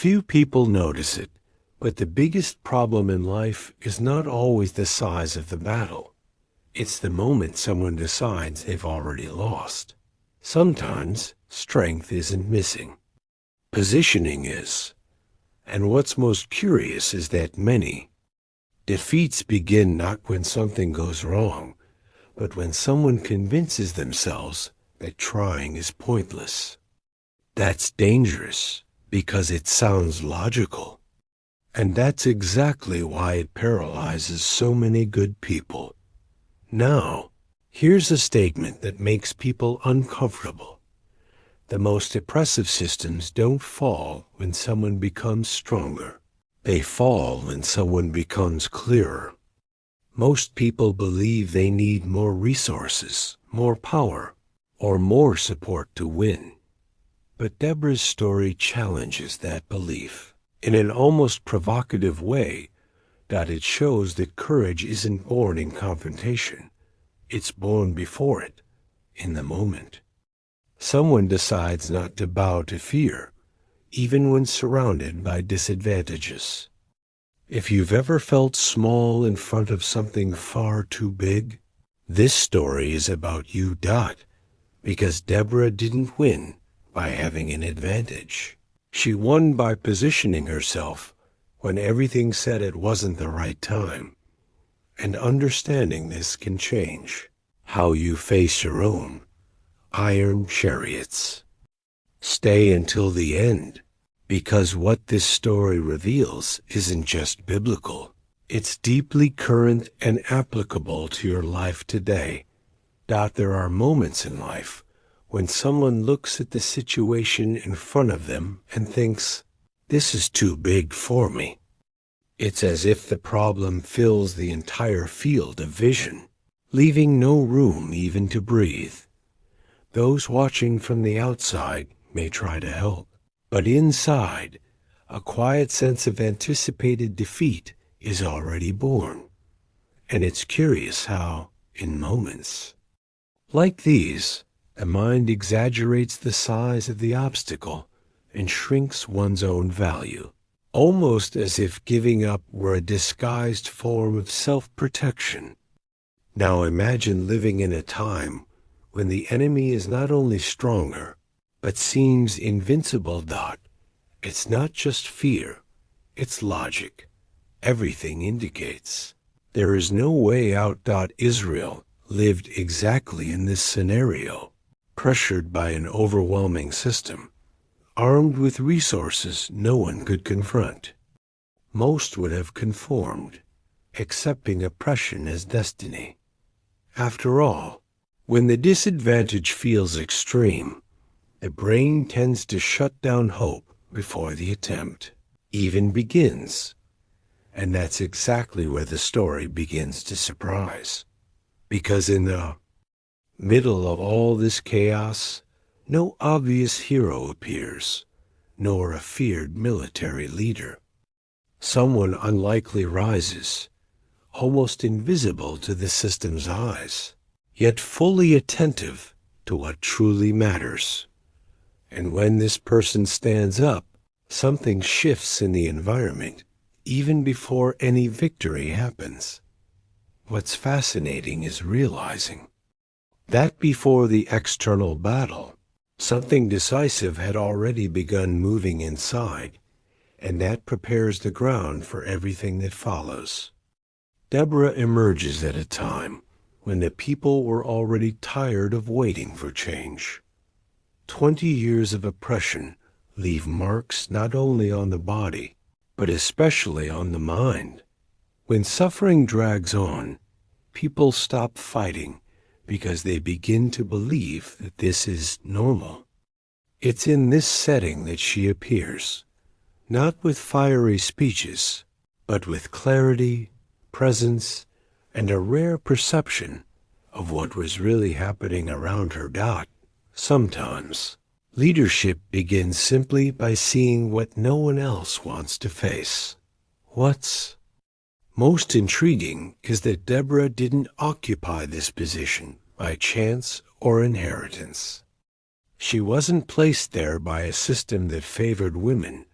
Few people notice it, but the biggest problem in life is not always the size of the battle. It's the moment someone decides they've already lost. Sometimes strength isn't missing. Positioning is. And what's most curious is that many defeats begin not when something goes wrong, but when someone convinces themselves that trying is pointless. That's dangerous because it sounds logical. And that's exactly why it paralyzes so many good people. Now, here's a statement that makes people uncomfortable. The most oppressive systems don't fall when someone becomes stronger. They fall when someone becomes clearer. Most people believe they need more resources, more power, or more support to win. But Deborah's story challenges that belief in an almost provocative way, that it shows that courage isn't born in confrontation. It's born before it, in the moment. Someone decides not to bow to fear, even when surrounded by disadvantages. If you've ever felt small in front of something far too big, this story is about you, because Deborah didn't win by having an advantage. She won by positioning herself when everything said it wasn't the right time. And understanding this can change how you face your own iron chariots. Stay until the end, because what this story reveals isn't just biblical. It's deeply current and applicable to your life today. There are moments in life when someone looks at the situation in front of them and thinks, "This is too big for me." It's as if the problem fills the entire field of vision, leaving no room even to breathe. Those watching from the outside may try to help, but inside, a quiet sense of anticipated defeat is already born. And it's curious how, in moments like these, the mind exaggerates the size of the obstacle and shrinks one's own value, almost as if giving up were a disguised form of self-protection. Now imagine living in a time when the enemy is not only stronger, but seems invincible. It's not just fear, it's logic. Everything indicates there is no way out. Israel lived exactly in this scenario, pressured by an overwhelming system, armed with resources no one could confront. Most would have conformed, accepting oppression as destiny. After all, when the disadvantage feels extreme, the brain tends to shut down hope before the attempt even begins. And that's exactly where the story begins to surprise. Because in the middle of all this chaos, no obvious hero appears, nor a feared military leader. Someone unlikely rises, almost invisible to the system's eyes, yet fully attentive to what truly matters. And when this person stands up, something shifts in the environment, even before any victory happens. What's fascinating is realizing that before the external battle, something decisive had already begun moving inside, and that prepares the ground for everything that follows. Deborah emerges at a time when the people were already tired of waiting for change. 20 years of oppression leave marks not only on the body, but especially on the mind. When suffering drags on, people stop fighting because they begin to believe that this is normal. It's in this setting that she appears, not with fiery speeches, but with clarity, presence, and a rare perception of what was really happening around her. Sometimes, leadership begins simply by seeing what no one else wants to face. What's most intriguing is that Deborah didn't occupy this position by chance or inheritance. She wasn't placed there by a system that favored women,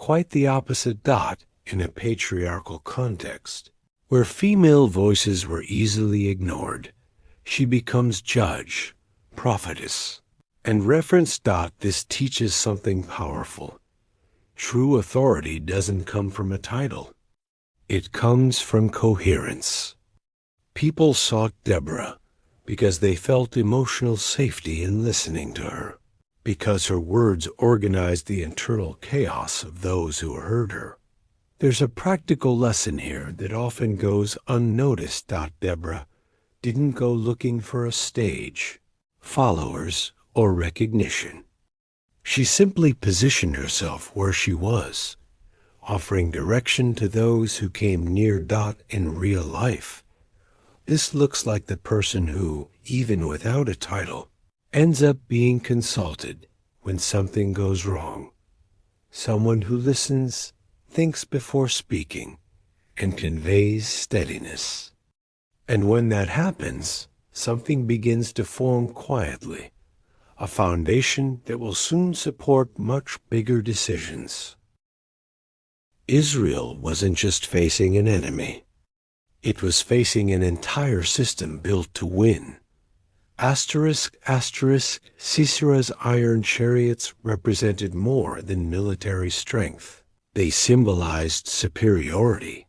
quite the opposite. In a patriarchal context, where female voices were easily ignored, she becomes judge, prophetess, and reference. This teaches something powerful. True authority doesn't come from a title. It comes from coherence. People sought Deborah because they felt emotional safety in listening to her, because her words organized the internal chaos of those who heard her. There's a practical lesson here that often goes unnoticed. Deborah didn't go looking for a stage, followers, or recognition. She simply positioned herself where she was, offering direction to those who came near. In real life, this looks like the person who, even without a title, ends up being consulted when something goes wrong. Someone who listens, thinks before speaking, and conveys steadiness. And when that happens, something begins to form quietly, a foundation that will soon support much bigger decisions. Israel wasn't just facing an enemy. It was facing an entire system built to win. Sisera's iron chariots represented more than military strength. They symbolized superiority,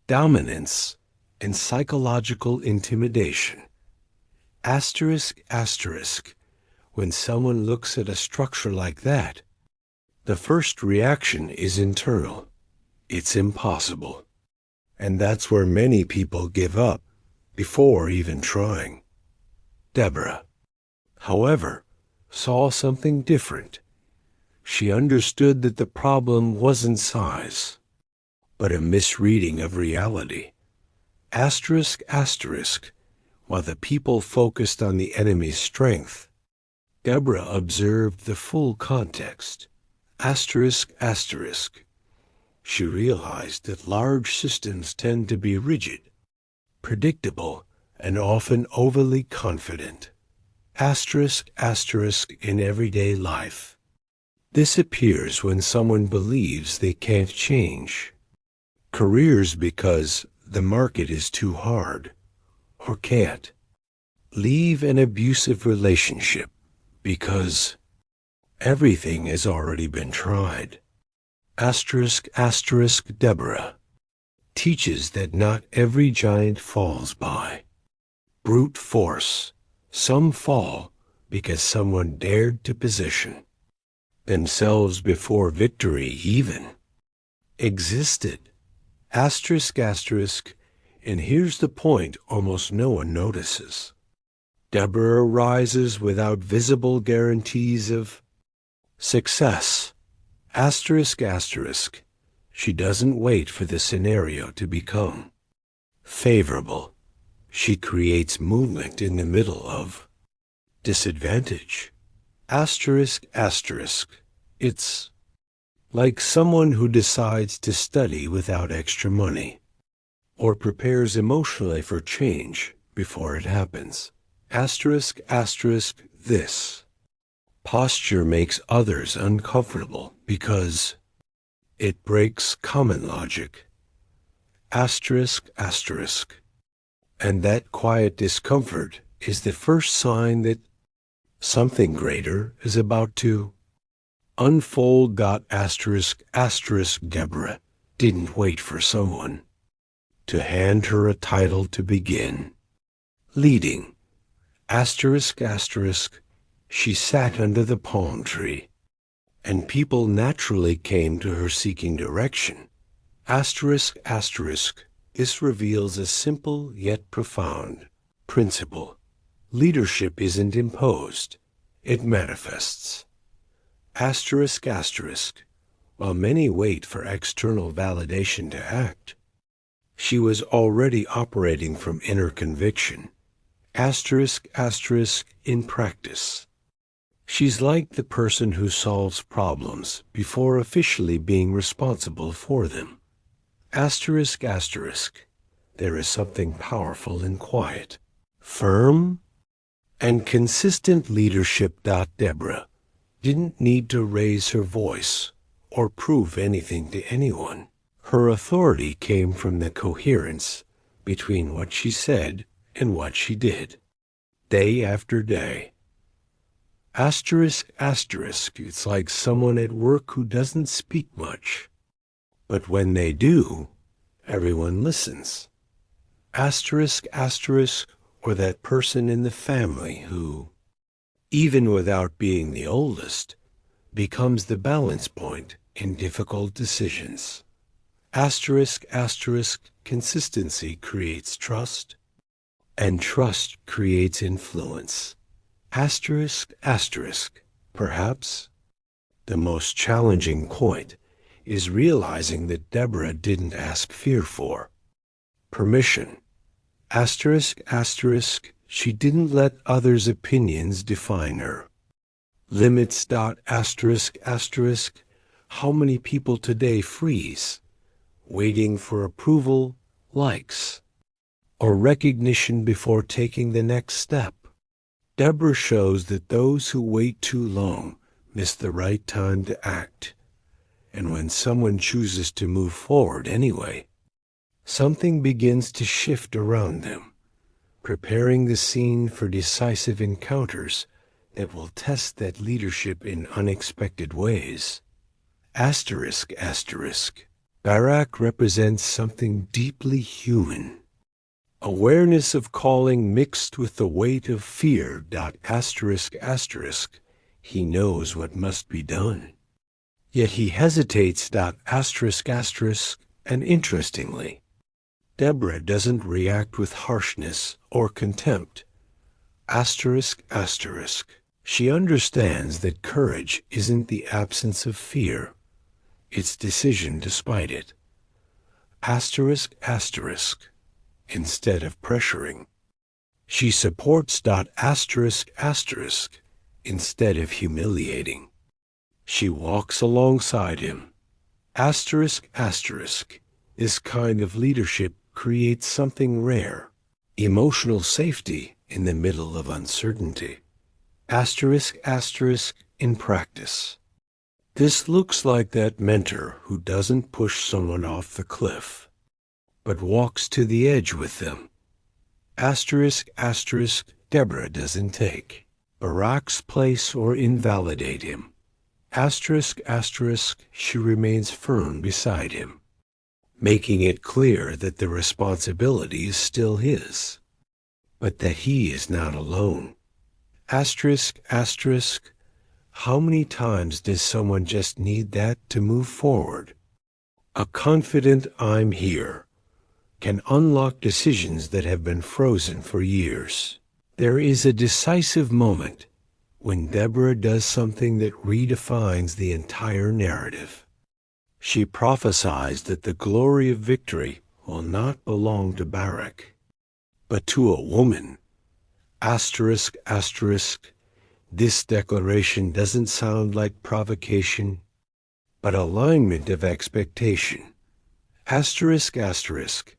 dominance, and psychological intimidation. When someone looks at a structure like that, the first reaction is internal. It's impossible. And that's where many people give up before even trying. Deborah, however, saw something different. She understood that the problem wasn't size, but a misreading of reality. While the people focused on the enemy's strength, Deborah observed the full context. She realized that large systems tend to be rigid, predictable, and often overly confident. In everyday life, this appears when someone believes they can't change. Careers because the market is too hard, or can't. Leave an abusive relationship because everything has already been tried. Deborah teaches that not every giant falls by brute force. Some fall because someone dared to position themselves before victory even existed. And here's the point almost no one notices. Deborah rises without visible guarantees of success. She doesn't wait for the scenario to become favorable. She creates movement in the middle of disadvantage. It's like someone who decides to study without extra money, or prepares emotionally for change before it happens. This posture makes others uncomfortable because it breaks common logic. And that quiet discomfort is the first sign that something greater is about to unfold. Deborah didn't wait for someone to hand her a title to begin leading. She sat under the palm tree, and people naturally came to her seeking direction. This reveals a simple yet profound principle. Leadership isn't imposed, it manifests. While many wait for external validation to act, she was already operating from inner conviction. In practice, she's like the person who solves problems before officially being responsible for them. There is something powerful in quiet, firm, and consistent leadership. Deborah didn't need to raise her voice or prove anything to anyone. Her authority came from the coherence between what she said and what she did, day after day. Asterisk, asterisk, it's like someone at work who doesn't speak much, but when they do, everyone listens. Asterisk, asterisk, or that person in the family who, even without being the oldest, becomes the balance point in difficult decisions. Asterisk, asterisk, consistency creates trust, and trust creates influence. Asterisk, asterisk, perhaps the most challenging point is realizing that Deborah didn't ask fear for permission. Asterisk, asterisk, she didn't let others' opinions define her. Limits. Asterisk, asterisk, how many people today freeze, waiting for approval, likes, or recognition before taking the next step? Deborah shows that those who wait too long miss the right time to act. And when someone chooses to move forward anyway, something begins to shift around them, preparing the scene for decisive encounters that will test that leadership in unexpected ways. Asterisk, asterisk. Barak represents something deeply human. Awareness of calling mixed with the weight of fear. Asterisk, asterisk. He knows what must be done. Yet he hesitates. Asterisk, asterisk. And interestingly, Deborah doesn't react with harshness or contempt. Asterisk, asterisk. She understands that courage isn't the absence of fear, it's decision despite it. Asterisk, asterisk. Instead of pressuring, she supports. Asterisk, asterisk. Instead of humiliating, she walks alongside him. Asterisk, asterisk. This kind of leadership creates something rare, emotional safety in the middle of uncertainty. Asterisk, asterisk, in practice. This looks like that mentor who doesn't push someone off the cliff, but walks to the edge with them. Asterisk, asterisk, Deborah doesn't take Barak's place or invalidate him. Asterisk, asterisk, she remains firm beside him, making it clear that the responsibility is still his, but that he is not alone. Asterisk, asterisk, how many times does someone just need that to move forward? A confident "I'm here" can unlock decisions that have been frozen for years. There is a decisive moment when Deborah does something that redefines the entire narrative. She prophesies that the glory of victory will not belong to Barak, but to a woman. Asterisk, asterisk, this declaration doesn't sound like provocation, but alignment of expectation. Asterisk, asterisk,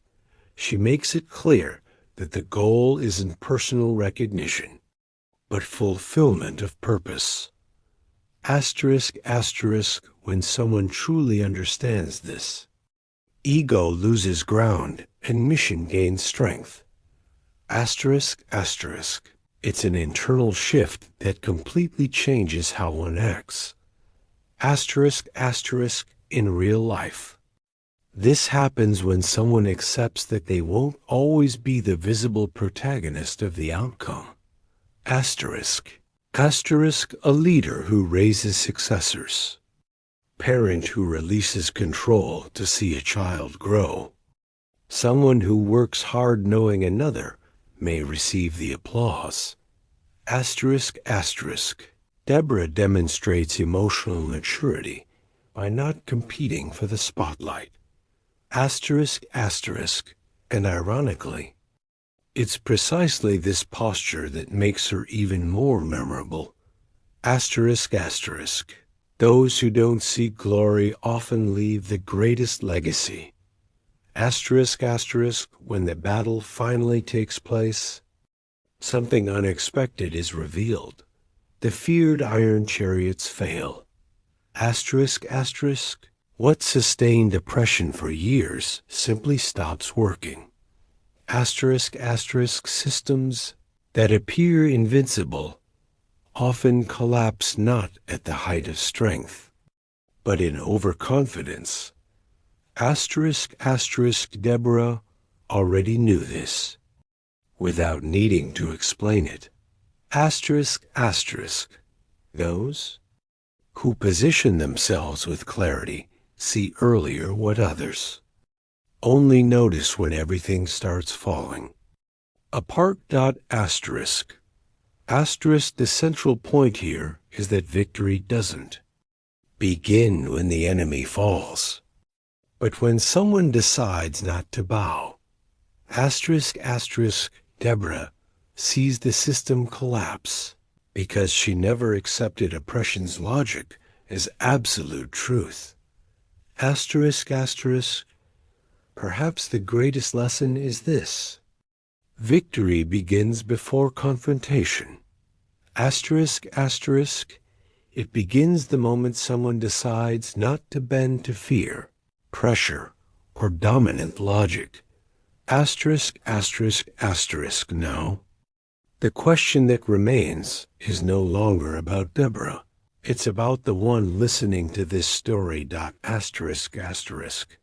she makes it clear that the goal isn't personal recognition, but fulfillment of purpose. Asterisk, asterisk, when someone truly understands this, ego loses ground and mission gains strength. Asterisk, asterisk, it's an internal shift that completely changes how one acts. Asterisk, asterisk, in real life. This happens when someone accepts that they won't always be the visible protagonist of the outcome. Asterisk. Asterisk, a leader who raises successors. Parent who releases control to see a child grow. Someone who works hard knowing another may receive the applause. Asterisk, asterisk. Deborah demonstrates emotional maturity by not competing for the spotlight. Asterisk, asterisk, and ironically, it's precisely this posture that makes her even more memorable. Asterisk, asterisk. Those who don't seek glory often leave the greatest legacy. Asterisk, asterisk, when the battle finally takes place, something unexpected is revealed. The feared iron chariots fail. Asterisk, asterisk. What sustained oppression for years simply stops working. Asterisk, asterisk. Systems that appear invincible often collapse not at the height of strength, but in overconfidence. Asterisk, asterisk. Deborah already knew this, without needing to explain it. Asterisk, asterisk. Those who position themselves with clarity see earlier what others only notice when everything starts falling. Apart. Asterisk. Asterisk. The central point here is that victory doesn't begin when the enemy falls, but when someone decides not to bow. Asterisk, asterisk. Deborah sees the system collapse because she never accepted oppression's logic as absolute truth. Asterisk, asterisk. Perhaps the greatest lesson is this: victory begins before confrontation. Asterisk, asterisk. It begins the moment someone decides not to bend to fear, pressure, or dominant logic. Asterisk, asterisk, asterisk. Now, the question that remains is no longer about Deborah. It's about the one listening to this story. Asterisk, asterisk.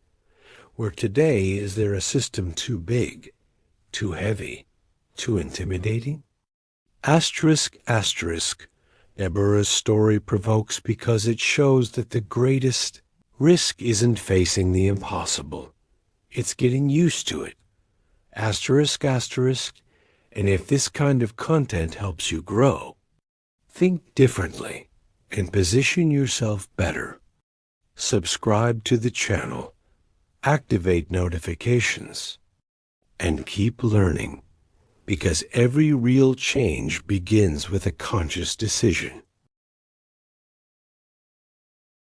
Where today, is there a system too big, too heavy, too intimidating? Asterisk, asterisk. Deborah's story provokes because it shows that the greatest risk isn't facing the impossible. It's getting used to it. Asterisk, asterisk. And if this kind of content helps you grow, think differently and position yourself better. Subscribe to the channel, activate notifications, and keep learning, because every real change begins with a conscious decision.